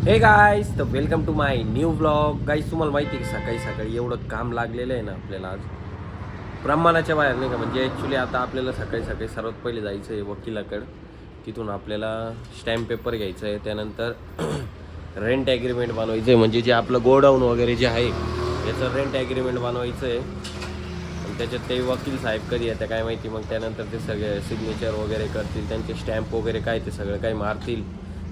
हे गाईस, तर welcome to my new blog. Guys, तुम्हाला माहिती आहे की सकाळी सकाळी एवढं काम लागलेलं आहे ना आपल्याला आज प्रमाणाच्या बाहेर, नाही का. म्हणजे ॲक्च्युली आता आपल्याला सकाळी सकाळी सर्वात पहिले जायचं आहे वकिलाकडं. तिथून आपल्याला स्टॅम्प पेपर घ्यायचं आहे, त्यानंतर रेंट ॲग्रीमेंट बनवायचं आहे. म्हणजे जे आपलं गोडाऊन वगैरे जे आहे याचं रेंट ॲग्रीमेंट बनवायचं आहे. आणि त्याच्यात ते वकील साहेब कधी येतं काय माहिती. मग त्यानंतर ते सगळे सिग्नेचर वगैरे करतील, त्यांचे स्टॅम्प वगैरे काय ते सगळं काही मारतील.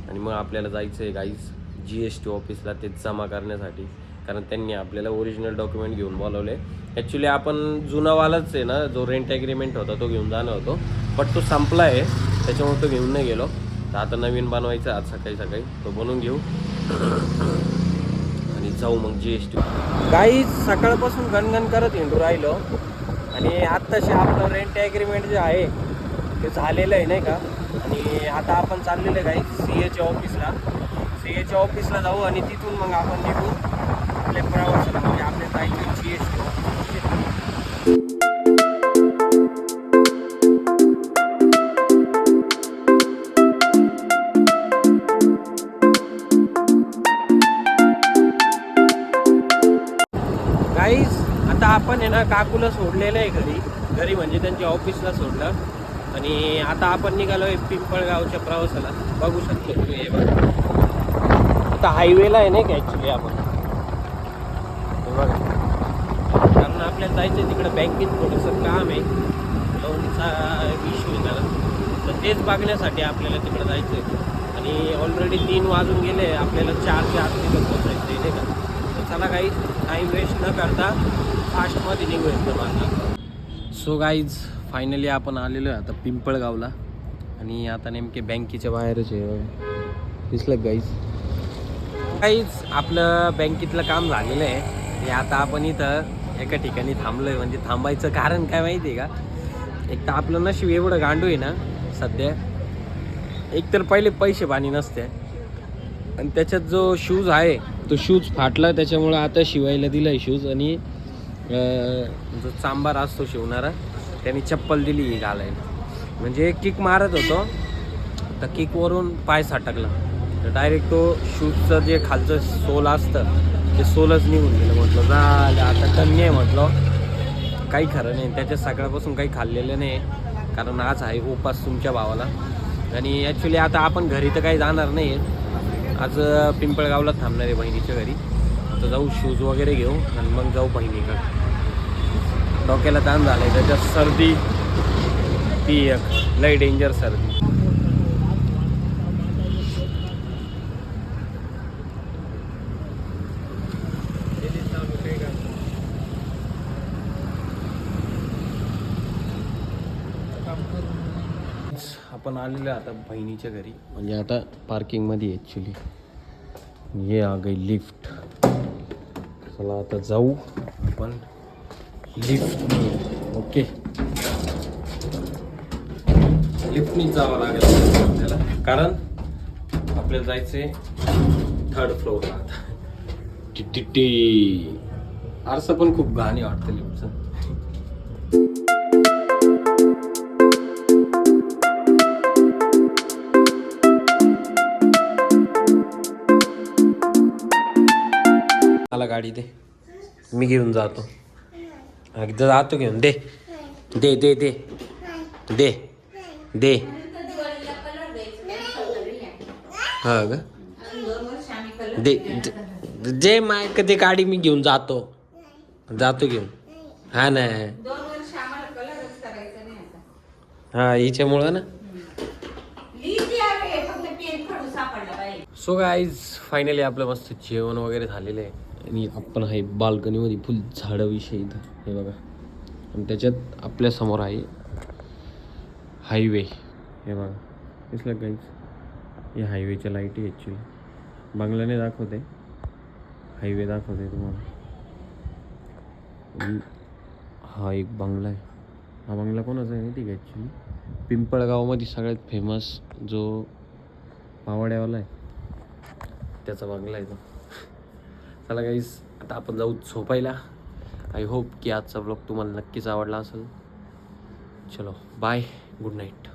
आणि मग आपल्याला जायचं आहे गाईज GST ऑफिसला ते जमा करण्यासाठी. कारण त्यांनी आपल्याला ओरिजिनल डॉक्युमेंट घेऊन बोलवले. ॲक्च्युली आपण जुनावालाच आहे ना, जो रेंट ॲग्रीमेंट होता तो घेऊन जाणार होतो, बट तो संपला आहे, त्याच्यामुळे तो घेऊन नाही गेलो. तर आता नवीन बनवायचं आज सकाळी सकाळी, तो बनवून घेऊ आणि जाऊ मग GST. गाईज, सकाळपासून गणगण करत हिंडू राहिलो आणि आत्ताशी आपलं रेंट ॲग्रीमेंट जे आहे ते झालेलं आहे, नाही का. आणि आता आपण चाललेलं आहे गाईज CAच्या ऑफिसला. CAच्या ऑफिसला जाऊ आणि तिथून मग आपण निघू आपल्या प्रवासाला. म्हणजे आपल्या जायचं GST ऑफिस. गाईज, आता आपण आहे ना काकूला सोडलेलं आहे घरी म्हणजे त्यांच्या ऑफिसला सोडलं. आणि आता आपण निघालो आहे पिंपळगावच्या प्रवासाला. बघू शकतो तुम्ही हे बघा. आता हायवेला आहे नाही का ॲक्च्युली आपण, हे बघा. कारण आपल्याला जायचं आहे तिकडं बँकेत, थोडंसं काम आहे, लोनचा इश्यू आहे जरा. तर तेच बघण्यासाठी आपल्याला तिकडं जायचं आहे. आणि ऑलरेडी 3 वाजून गेले, आपल्याला 4च्या आत तिथं पोचायचं आहे, नाही का. तर चला काही टाईम वेस्ट न करता फास्टमध्ये निघू एकदम आता. सो गाईज, फायनली आपण आलेलो आहे आता पिंपळगावला. आणि आता नेमके बँकेच्या बाहेरच आहे, दिसलं गाईज. आपलं बँकेतलं काम झालेलं आहे. हे आता आपण इथं एका ठिकाणी थांबलो आहे. म्हणजे थांबायचं कारण काय माहिती आहे का, एक तर आपलं नशीब एवढं गांडू आहे ना सध्या. एक तर पहिले पैसे पाणी नसते, आणि त्याच्यात जो शूज आहे तो शूज फाटला, त्याच्यामुळं आता शिवायला दिला आहे शूज. आणि जो चांबार असतो शिवणारा, त्याने चप्पल दिली घालायला. म्हणजे किक मारत होतो, तर किकवरून पाय सटकला, तर डायरेक्ट तो शूजचं जे खालचं सोल असतं ते सोलच निघून गेलं. म्हटलं झालं आता कमी आहे, म्हटलं काही खरं नाही. त्याच्यात सकाळपासून काही खाल्लेलं नाही, कारण आज आहे उपास तुमच्या भावाला. आणि ॲक्च्युली आता आपण घरी तर काही जाणार नाही, आज पिंपळगावला थांबणार आहे बहिणीच्या घरी. आता जाऊ शूज वगैरे घेऊ आणि मग जाऊ बहिणीकडे. डोक्याला ताण झाला आहे, त्याच्यात सर्दी ती एक लई डेंजर सर्दी. आपण आलेलो आता बहिणीच्या घरी, म्हणजे आता पार्किंगमध्ये ॲक्च्युली. ये आ गई लिफ्ट. चला आता जाऊ आपण लिफ्टने. ओके, लिफ्टनीच जावं लागेल आपल्याला, कारण आपल्याला जायचंय 3rd फ्लोअरला आता. टिटी आरसा पण खूप घाणी वाटतं लिफ्टचं. मला गाडी दे, मी घेऊन जातो. एकदा जातो घेऊन. दे दे दे दे दे दे. हा का, दे जे माय कधी गाडी मी घेऊन जातो घेऊन. हा ना, हा हिच्यामुळं ना. सो गाईज, फायनली आपलं मस्त जेवण वगैरे झालेलं आहे. आणि आपण आहे बाल्कनीमध्ये, फुल झाडाविषयी इथं हे बघा. आणि त्याच्यात आपल्यासमोर आहे हायवे, हे बघा दिसलं गाईज. हे हायवेच्या लाईट आहे ॲक्च्युली. बंगल्याने दाखवते, हायवे दाखवते तुम्हाला. हा एक बंगला आहे. हा बंगला कोणाचा आहे माहिती का ॲक्च्युली, पिंपळगावमध्ये सगळ्यात फेमस जो पावड्यावाला आहे त्याचा बंगला आहे तो. चला गाईस, आता आपण जाऊ झोपायला. आय होप की आजचा ब्लॉग तुम्हाला नक्कीच आवडला असेल. चलो बाय, गुड नाईट.